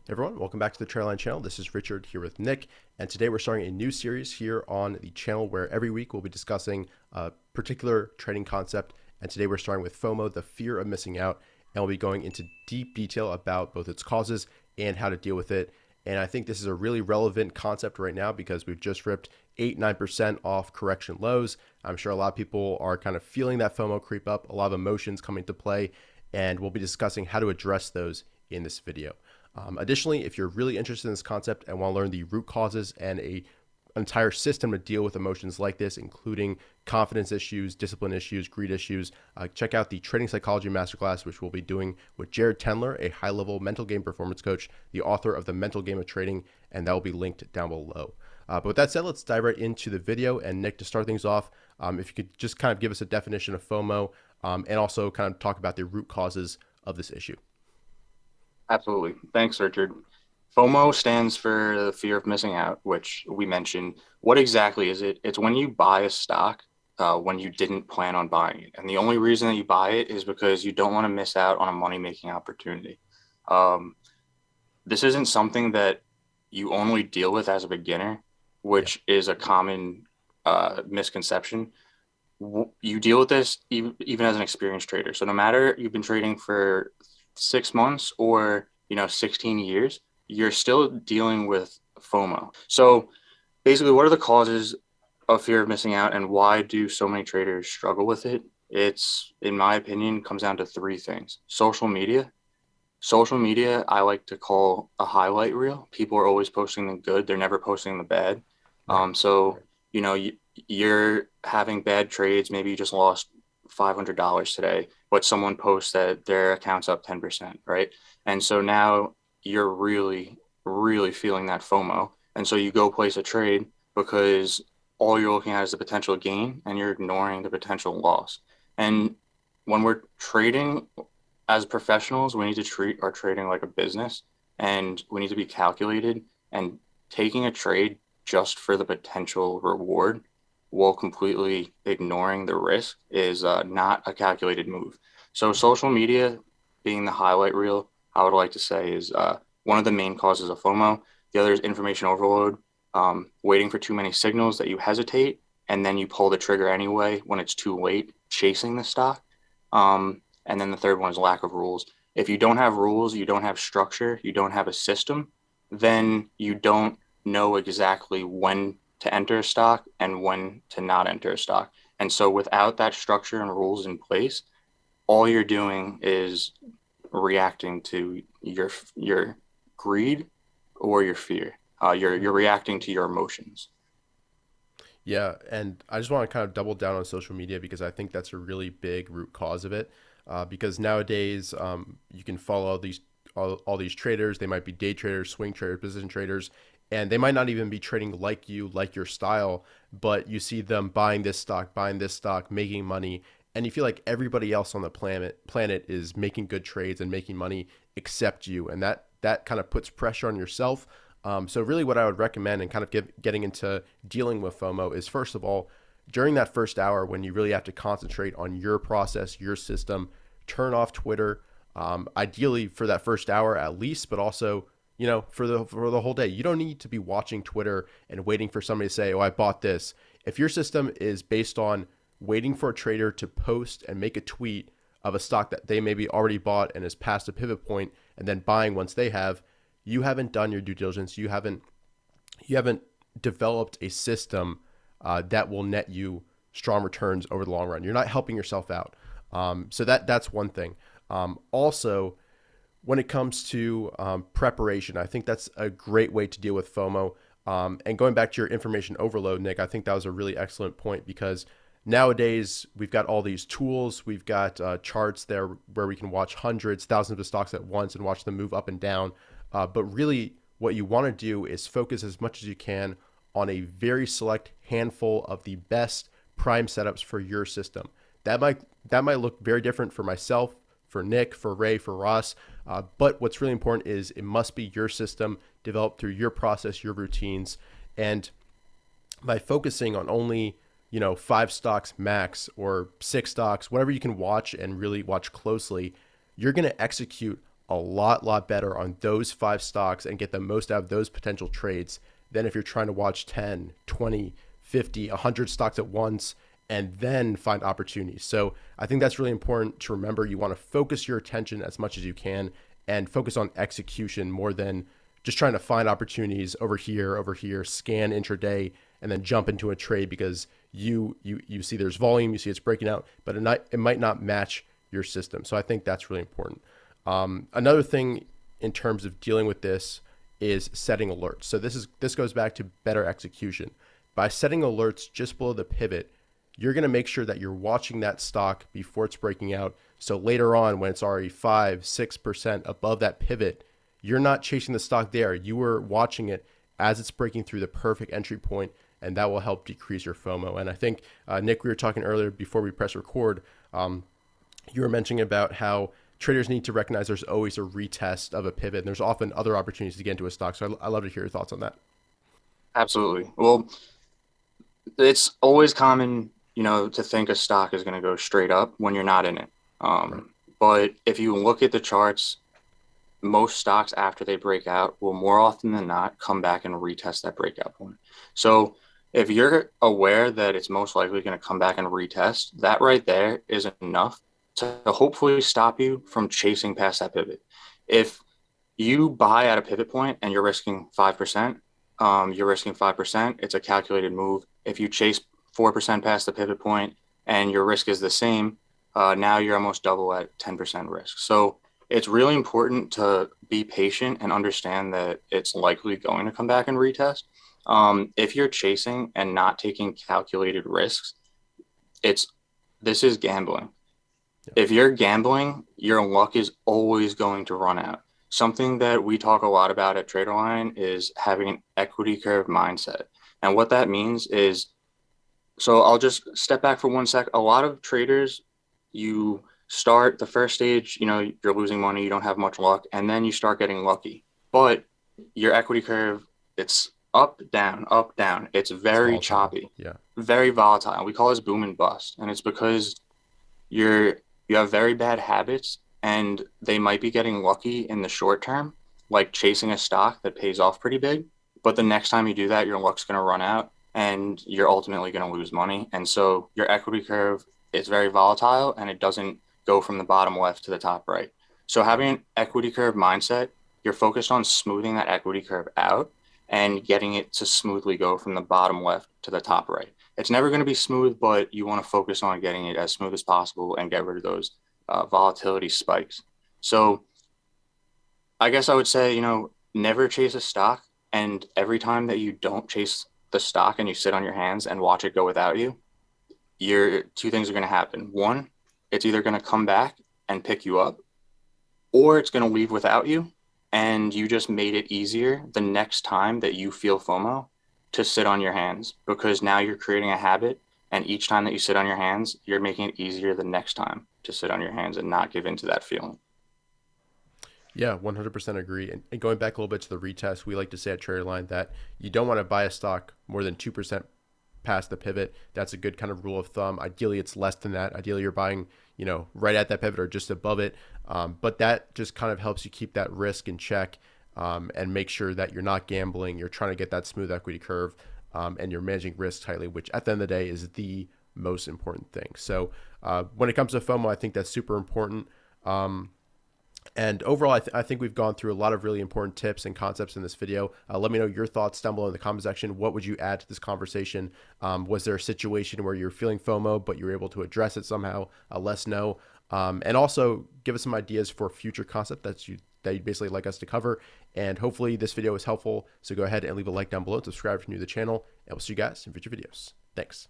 Everyone, welcome back to the TraderLion channel. This is Richard here with Nick, and today we're starting a new series here on the channel where every week we'll be discussing a particular trading concept. And today we're starting with FOMO, the fear of missing out, and we'll be going into deep detail about both its causes and how to deal with it. And I think this is a really relevant concept right now because we've just ripped 8-9% off correction lows. I'm sure a lot of people are kind of feeling that FOMO creep up, a lot of emotions coming to play, and we'll be discussing how to address those in this video. Additionally, if you're really interested in this concept and want to learn the root causes and an entire system to deal with emotions like this, including confidence issues, discipline issues, greed issues, check out the Trading Psychology Masterclass, which we'll be doing with Tendler, a high-level mental game performance coach, the author of The Mental Game of Trading, and that will be linked down below. But with that said, let's dive right into the video. And Nick, to start things off, if you could just kind of give us a definition of FOMO and also kind of talk about the root causes of this issue. Absolutely. Thanks, Richard. FOMO stands for the fear of missing out, which we mentioned. What exactly is it? It's when you buy a stock when you didn't plan on buying it. And the only reason that you buy it is because you don't want to miss out on a money-making opportunity. This isn't something that you only deal with as a beginner, which is a common misconception. You deal with this even as an experienced trader. So no matter you've been trading for 6 months or 16 years, you're still dealing with FOMO. So basically, what are the causes of fear of missing out and why do so many traders struggle with it? It's, in my opinion, comes down to three things. Social media, I like to call a highlight reel. People are always posting the good, they're never posting the bad. So you're having bad trades. Maybe you just lost $500 today, but someone posts that their account's up 10%, right? And so now you're really, really feeling that FOMO. And so you go place a trade because all you're looking at is the potential gain and you're ignoring the potential loss. And when we're trading as professionals, we need to treat our trading like a business, and we need to be calculated, and taking a trade just for the potential reward while completely ignoring the risk is not a calculated move. So social media being the highlight reel, I would like to say, is one of the main causes of FOMO. The other is information overload, waiting for too many signals that you hesitate, and then you pull the trigger anyway when it's too late, chasing the stock. And then the third one is lack of rules. If you don't have rules, you don't have structure, you don't have a system, then you don't know exactly when to enter a stock and when to not enter a stock. And so without that structure and rules in place, all you're doing is reacting to your greed or your fear. You're reacting to your emotions. Yeah, and I just want to kind of double down on social media because I think that's a really big root cause of it. Because nowadays you can follow all these traders. They might be day traders, swing traders, position traders, and they might not even be trading like you, like your style, but you see them buying this stock, making money, and you feel like everybody else on the planet is making good trades and making money except you, and that kind of puts pressure on yourself. So really what I would recommend and kind of getting into dealing with FOMO is, first of all, during that first hour when you really have to concentrate on your process, your system, turn off Twitter, ideally for that first hour at least, but also for the whole day. You don't need to be watching Twitter and waiting for somebody to say, oh, I bought this. If your system is based on waiting for a trader to post and make a tweet of a stock that they maybe already bought and is past a pivot point and then buying once they have, you haven't done your due diligence. You haven't developed a system that will net you strong returns over the long run. You're not helping yourself out. So that's one thing. Also, when it comes to preparation, I think that's a great way to deal with FOMO. And going back to your information overload, Nick, I think that was a really excellent point because nowadays we've got all these tools. We've got charts there where we can watch hundreds, thousands of stocks at once and watch them move up and down. But really what you want to do is focus as much as you can on a very select handful of the best prime setups for your system. That might look very different for myself, for Nick, for Ray, for Ross. But what's really important is it must be your system developed through your process, your routines. And by focusing on only, 5 stocks max or 6 stocks, whatever you can watch and really watch closely, you're going to execute a lot better on those 5 stocks and get the most out of those potential trades than if you're trying to watch 10, 20, 50, 100 stocks at once and then find opportunities. So I think that's really important to remember. You want to focus your attention as much as you can and focus on execution more than just trying to find opportunities over here, scan intraday, and then jump into a trade because you see there's volume, you see it's breaking out, but it might not match your system. So I think that's really important. Another thing in terms of dealing with this is setting alerts. So this goes back to better execution. By setting alerts just below the pivot, you're going to make sure that you're watching that stock before it's breaking out. So later on, when it's already 5-6% above that pivot, you're not chasing the stock there. You were watching it as it's breaking through the perfect entry point, and that will help decrease your FOMO. And I think, Nick, we were talking earlier before we press record, you were mentioning about how traders need to recognize there's always a retest of a pivot, and there's often other opportunities to get into a stock. So I'd love to hear your thoughts on that. Absolutely. Well, it's always common, to think a stock is going to go straight up when you're not in it. Right. But if you look at the charts, most stocks after they break out will more often than not come back and retest that breakout point. So if you're aware that it's most likely going to come back and retest, that right there is enough to hopefully stop you from chasing past that pivot. If you buy at a pivot point and you're risking 5%, it's a calculated move. If you chase 4% past the pivot point and your risk is the same, now you're almost double at 10% risk. So it's really important to be patient and understand that it's likely going to come back and retest. If you're chasing and not taking calculated risks, this is gambling. Yeah. If you're gambling, your luck is always going to run out. Something that we talk a lot about at TraderLion is having an equity curve mindset. And what that means is, so I'll just step back for 1 sec. A lot of traders, you start the first stage, you're losing money, you don't have much luck, and then you start getting lucky. But your equity curve, it's up, down, up, down. It's very choppy, very volatile. We call this boom and bust. And it's because you have very bad habits, and they might be getting lucky in the short term, like chasing a stock that pays off pretty big. But the next time you do that, your luck's going to run out and you're ultimately going to lose money. And so your equity curve is very volatile and it doesn't go from the bottom left to the top right. So having an equity curve mindset, you're focused on smoothing that equity curve out and getting it to smoothly go from the bottom left to the top right. It's never going to be smooth, but you want to focus on getting it as smooth as possible and get rid of those volatility spikes. So I guess I would say, never chase a stock. And every time that you don't chase the stock and you sit on your hands and watch it go without you, two things are going to happen. One, it's either going to come back and pick you up, or it's going to leave without you. And you just made it easier the next time that you feel FOMO to sit on your hands, because now you're creating a habit. And each time that you sit on your hands, you're making it easier the next time to sit on your hands and not give in to that feeling. Yeah, 100% agree. And going back a little bit to the retest, we like to say at TraderLion that you don't want to buy a stock more than 2% past the pivot. That's a good kind of rule of thumb. Ideally, it's less than that. Ideally, you're buying, right at that pivot or just above it. But that just kind of helps you keep that risk in check and make sure that you're not gambling. You're trying to get that smooth equity curve and you're managing risk tightly, which at the end of the day is the most important thing. So when it comes to FOMO, I think that's super important. And overall, I think we've gone through a lot of really important tips and concepts in this video. Let me know your thoughts down below in the comment section. What would you add to this conversation? Was there a situation where you're feeling FOMO, but you're able to address it somehow? Let us know. And also give us some ideas for future concepts that you'd basically like us to cover. And hopefully this video was helpful. So go ahead and leave a like down below and subscribe if you're new to the channel. And we'll see you guys in future videos. Thanks.